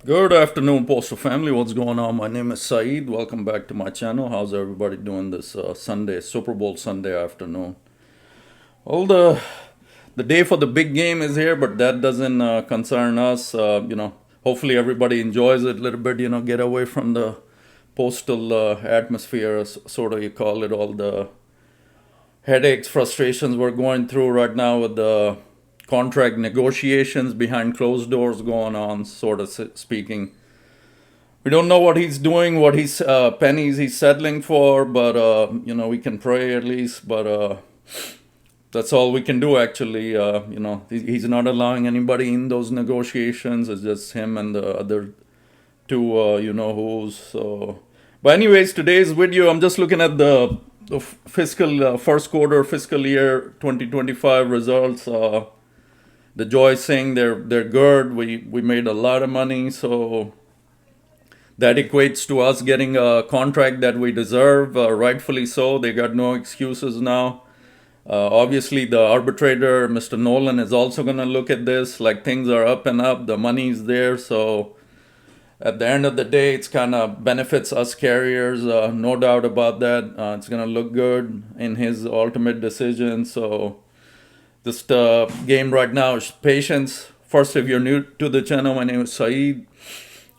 Good afternoon, Postal family. What's going on? My name is Saeed. Welcome back to my channel. How's everybody doing this Sunday, Super Bowl Sunday afternoon? Well, the day for the big game is here, but that doesn't concern us. Hopefully everybody enjoys it a little bit. Get away from the postal atmosphere, sort of you call it, all the headaches, frustrations we're going through right now with the contract negotiations behind closed doors going on, sort of speaking. We don't know what he's doing, what he's pennies he's settling for, but we can pray at least. But that's all we can do, actually. He's not allowing anybody in those negotiations. It's just him and the other two, who's. So, but anyways, today's video, I'm just looking at the fiscal first quarter fiscal year 2025 results. The Joy saying they're good. We made a lot of money, so that equates to us getting a contract that we deserve, rightfully so. They got no excuses now. Obviously, the arbitrator, Mr. Nolan, is also going to look at this. Like, things are up and up. The money's there, so at the end of the day, it's kind of benefits us carriers. No doubt about that. It's going to look good in his ultimate decision. So just game right now is patience. First, if you're new to the channel, my name is Saeed.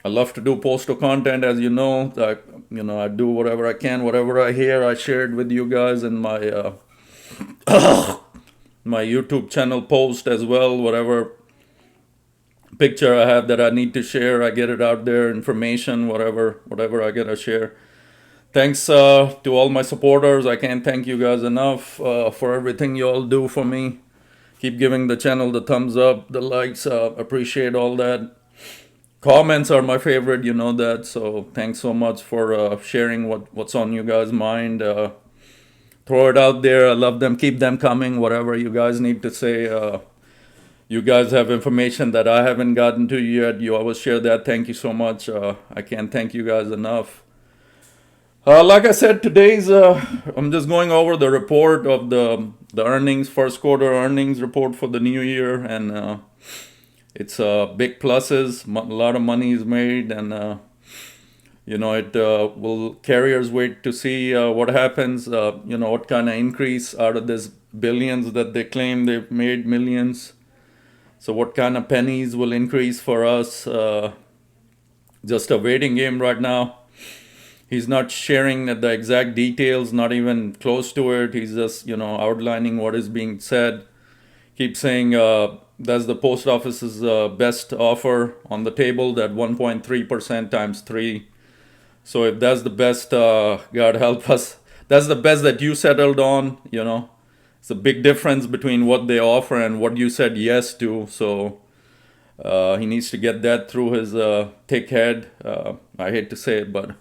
I love to do postal content, as you know. I do whatever I can, whatever I hear, I share it with you guys in my my YouTube channel post as well. Whatever picture I have that I need to share, I get it out there. Information, whatever I gotta share. Thanks to all my supporters. I can't thank you guys enough for everything you all do for me. Keep giving the channel the thumbs up, the likes. Appreciate all that. Comments are my favorite, you know that. So thanks so much for sharing what's on you guys' mind. Throw it out there. I love them. Keep them coming. Whatever you guys need to say. You guys have information that I haven't gotten to yet. You always share that. Thank you so much. I can't thank you guys enough. Like I said, today's I'm just going over the report of the earnings, first quarter earnings report for the new year, and it's big pluses. A lot of money is made, and it will carriers wait to see what happens. What kind of increase out of this billions that they claim they've made, millions. So what kind of pennies will increase for us? Just a waiting game right now. He's not sharing the exact details, not even close to it. He's just, outlining what is being said. Keep saying that's the post office's best offer on the table, that 1.3% times 3. So if that's the best, God help us. That's the best that you settled on, It's a big difference between what they offer and what you said yes to. So he needs to get that through his thick head. I hate to say it, but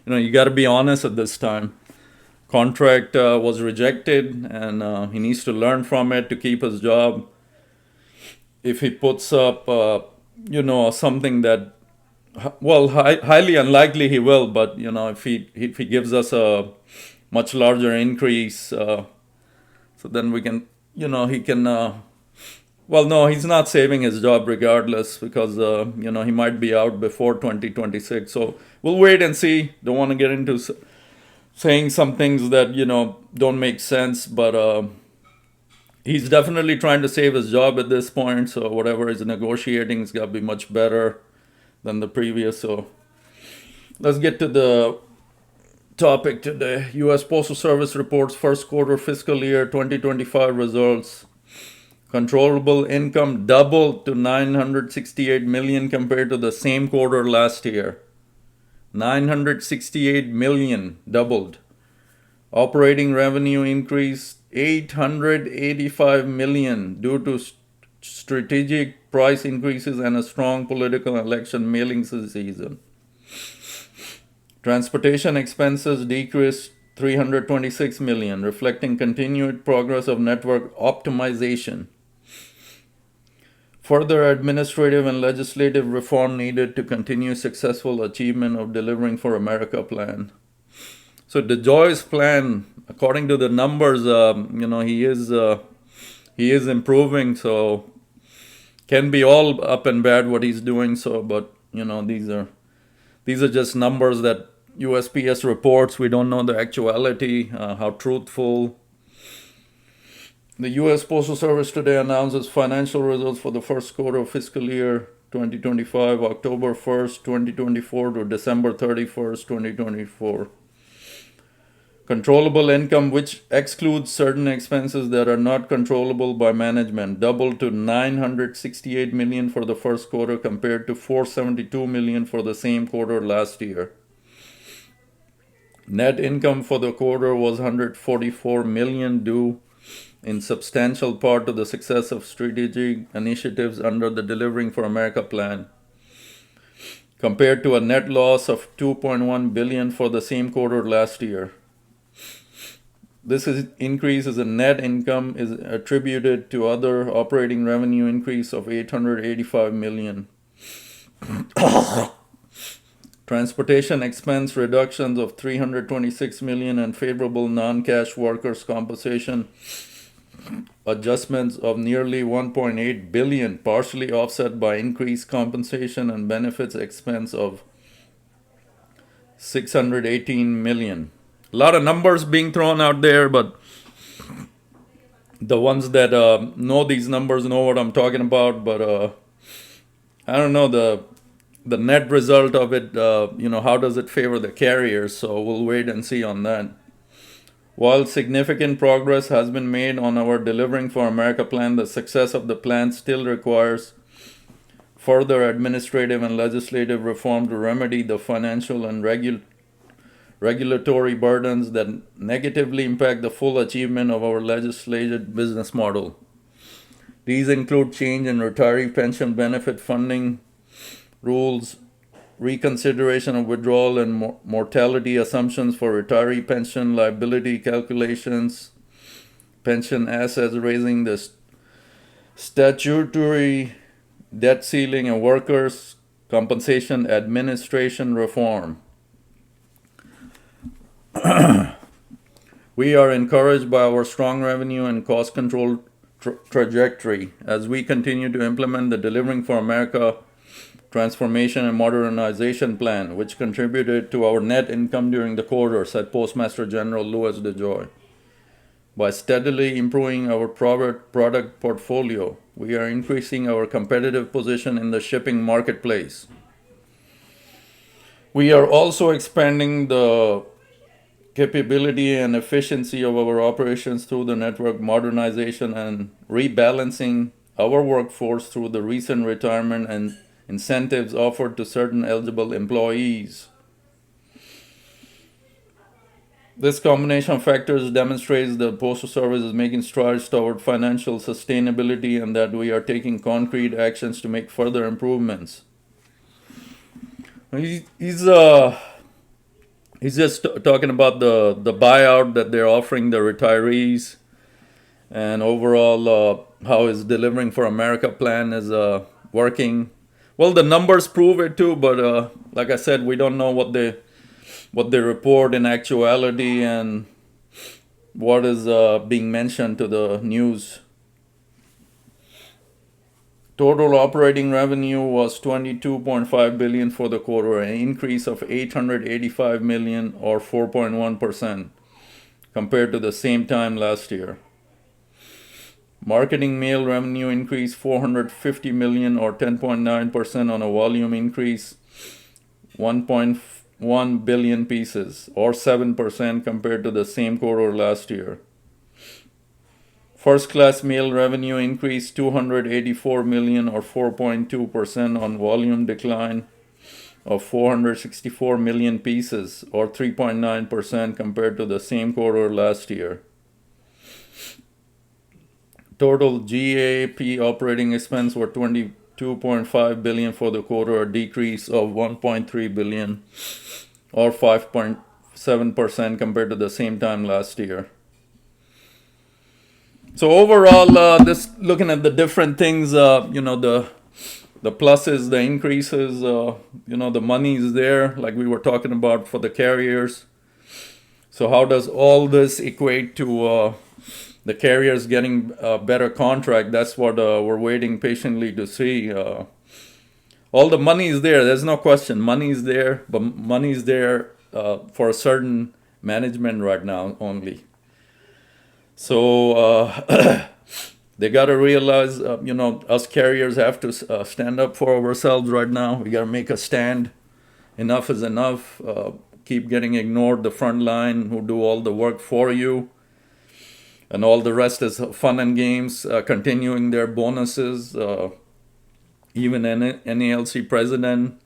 you got to be honest at this time. Contract was rejected, and he needs to learn from it to keep his job. If he puts up, something that, well, highly unlikely he will, but if he gives us a much larger increase, so then we can, he can. Well, no, he's not saving his job regardless, because, he might be out before 2026. So we'll wait and see. Don't want to get into saying some things that, don't make sense. But he's definitely trying to save his job at this point. So whatever he's negotiating is going to be much better than the previous. So let's get to the topic today. U.S. Postal Service reports first quarter fiscal year 2025 results. Controllable income doubled to $968 million compared to the same quarter last year. $968 million, doubled. Operating revenue increased $885 million due to strategic price increases and a strong political election mailing season. Transportation expenses decreased $326 million, reflecting continued progress of network optimization. Further administrative and legislative reform needed to continue successful achievement of Delivering for America plan. So the Joy's plan, according to the numbers, he is improving. So can be all up and bad what he's doing. So, but these are just numbers that USPS reports. We don't know the actuality, how truthful. The U.S. Postal Service today announces financial results for the first quarter of fiscal year 2025, October 1st, 2024 to December 31st, 2024. Controllable income, which excludes certain expenses that are not controllable by management, doubled to $968 million for the first quarter compared to $472 million for the same quarter last year. Net income for the quarter was $144 million, due in substantial part to the success of strategic initiatives under the Delivering for America plan, compared to a net loss of $2.1 billion for the same quarter last year. This increase in net income is attributed to other operating revenue increase of $885 million. Transportation expense reductions of $326 million and favorable non-cash workers' compensation adjustments of nearly $1.8 billion, partially offset by increased compensation and benefits expense of $618 million. A lot of numbers being thrown out there, but the ones that know these numbers know what I'm talking about. But I don't know the net result of it. How does it favor the carriers? So we'll wait and see on that. While significant progress has been made on our Delivering for America plan, the success of the plan still requires further administrative and legislative reform to remedy the financial and regulatory burdens that negatively impact the full achievement of our legislated business model. These include change in retiree pension benefit funding rules, reconsideration of withdrawal and mortality assumptions for retiree pension liability calculations, pension assets, raising the statutory debt ceiling, and workers' compensation administration reform. We are encouraged by our strong revenue and cost control trajectory as we continue to implement the Delivering for America Transformation and Modernization Plan, which contributed to our net income during the quarter, said Postmaster General Louis DeJoy. By steadily improving our product portfolio, we are increasing our competitive position in the shipping marketplace. We are also expanding the capability and efficiency of our operations through the network modernization and rebalancing our workforce through the recent retirement and incentives offered to certain eligible employees. This combination of factors demonstrates the Postal Service is making strides toward financial sustainability and that we are taking concrete actions to make further improvements. He's just talking about the buyout that they're offering the retirees, and overall how his Delivering for America plan is working. Well, the numbers prove it too, but like I said, we don't know what they report in actuality and what is being mentioned to the news. Total operating revenue was $22.5 billion for the quarter, an increase of $885 million or 4.1% compared to the same time last year. Marketing mail revenue increased $450 million or 10.9% on a volume increase 1.1 billion pieces or 7% compared to the same quarter last year. First class mail revenue increased $284 million or 4.2% on volume decline of 464 million pieces or 3.9% compared to the same quarter last year. Total GAAP operating expense were $22.5 billion for the quarter, a decrease of $1.3 billion or 5.7% compared to the same time last year. So overall, this looking at the different things, the pluses, the increases, the money is there, like we were talking about for the carriers. So how does all this equate to the carriers getting a better contract? That's what we're waiting patiently to see. all the money is there. There's no question. Money is there, but money is there for a certain management right now only. So they got to realize, us carriers have to stand up for ourselves right now. We got to make a stand. Enough is enough. Keep getting ignored. The front line who do all the work for you. And all the rest is fun and games, continuing their bonuses. Even an NALC president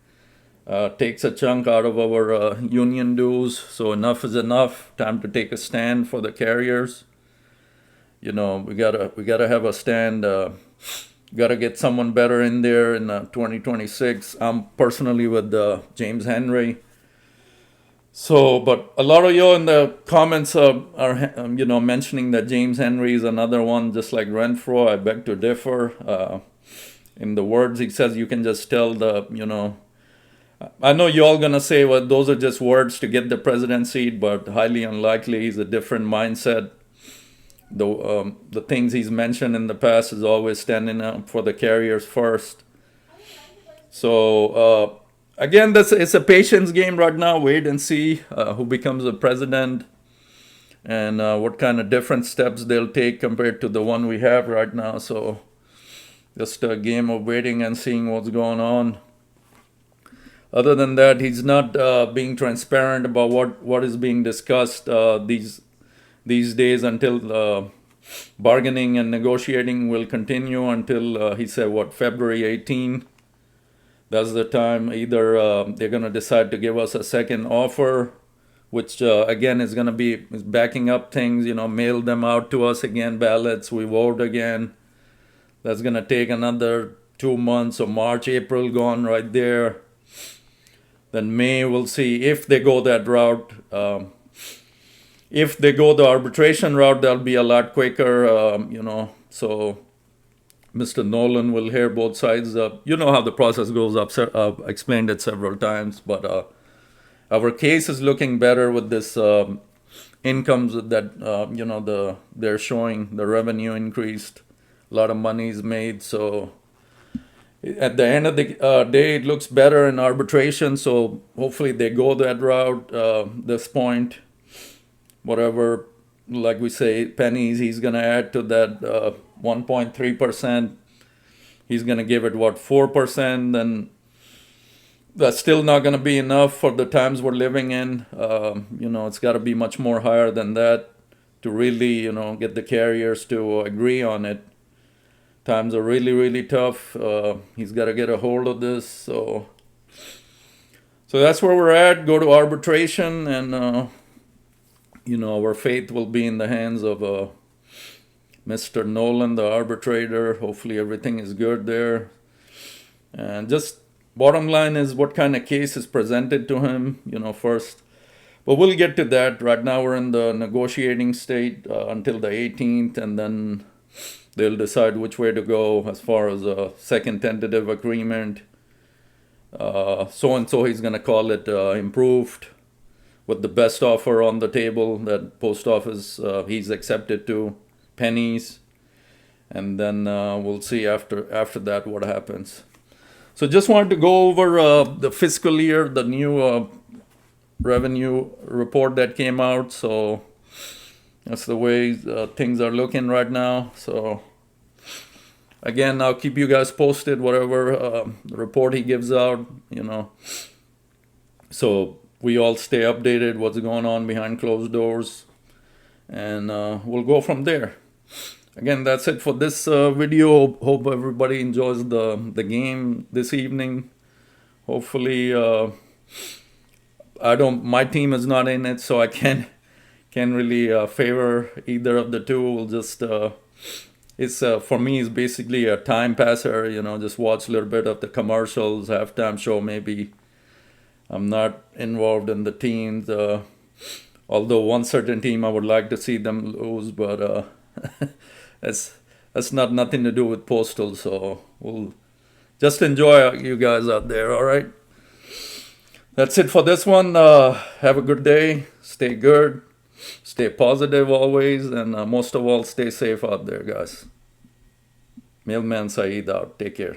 takes a chunk out of our union dues. So enough is enough. Time to take a stand for the carriers. We gotta have a stand. Gotta get someone better in there in 2026. I'm personally with James Henry. So, but a lot of you in the comments are mentioning that James Henry is another one, just like Renfro. I beg to differ. In the words he says, you can just tell I know you all gonna say, well, those are just words to get the presidency, but highly unlikely. He's a different mindset. The things he's mentioned in the past is always standing up for the carriers first. So again, it's a patience game right now. Wait and see who becomes the president and what kind of different steps they'll take compared to the one we have right now. So just a game of waiting and seeing what's going on. Other than that, he's not being transparent about what is being discussed these days until bargaining and negotiating will continue until he said February 18. That's the time. Either they're going to decide to give us a second offer, which again is going to be backing up things, mail them out to us again, ballots, we vote again. That's going to take another 2 months. So March, April gone right there. Then May, we'll see if they go that route. If they go the arbitration route, that'll be a lot quicker, So Mr. Nolan will hear both sides. You know how the process goes up. I've explained it several times, but our case is looking better with this incomes that they're showing. The revenue increased, a lot of money is made. So at the end of the day, it looks better in arbitration. So hopefully they go that route. This point, whatever, like we say, pennies, he's going to add to that 1.3%. He's going to give it 4%. Then that's still not going to be enough for the times we're living in. It's got to be much more higher than that to really, get the carriers to agree on it. Times are really, really tough. He's got to get a hold of this. So that's where we're at. Go to arbitration, and our fate will be in the hands of Mr. Nolan, the arbitrator. Hopefully everything is good there. And just bottom line is what kind of case is presented to him, first. But we'll get to that. Right now we're in the negotiating state until the 18th, and then they'll decide which way to go as far as a second tentative agreement. So-and-so, he's going to call it improved, with the best offer on the table that post office he's accepted to, pennies. And then we'll see after that what happens. So just wanted to go over the fiscal year, the new revenue report that came out. So that's the way things are looking right now. So again, I'll keep you guys posted, whatever report he gives out, So we all stay updated what's going on behind closed doors. And we'll go from there. Again, that's it for this video. Hope everybody enjoys the game this evening. Hopefully, my team is not in it, so I can't really favor either of the two. We'll just it's for me, it's basically a time passer. Just watch a little bit of the commercials, halftime show maybe. I'm not involved in the teams, although one certain team I would like to see them lose, but that's nothing to do with Postal. So we'll just enjoy you guys out there. All right. That's it for this one. Have a good day. Stay good. Stay positive always. And most of all, stay safe out there, guys. Mailman Saeed out. Take care.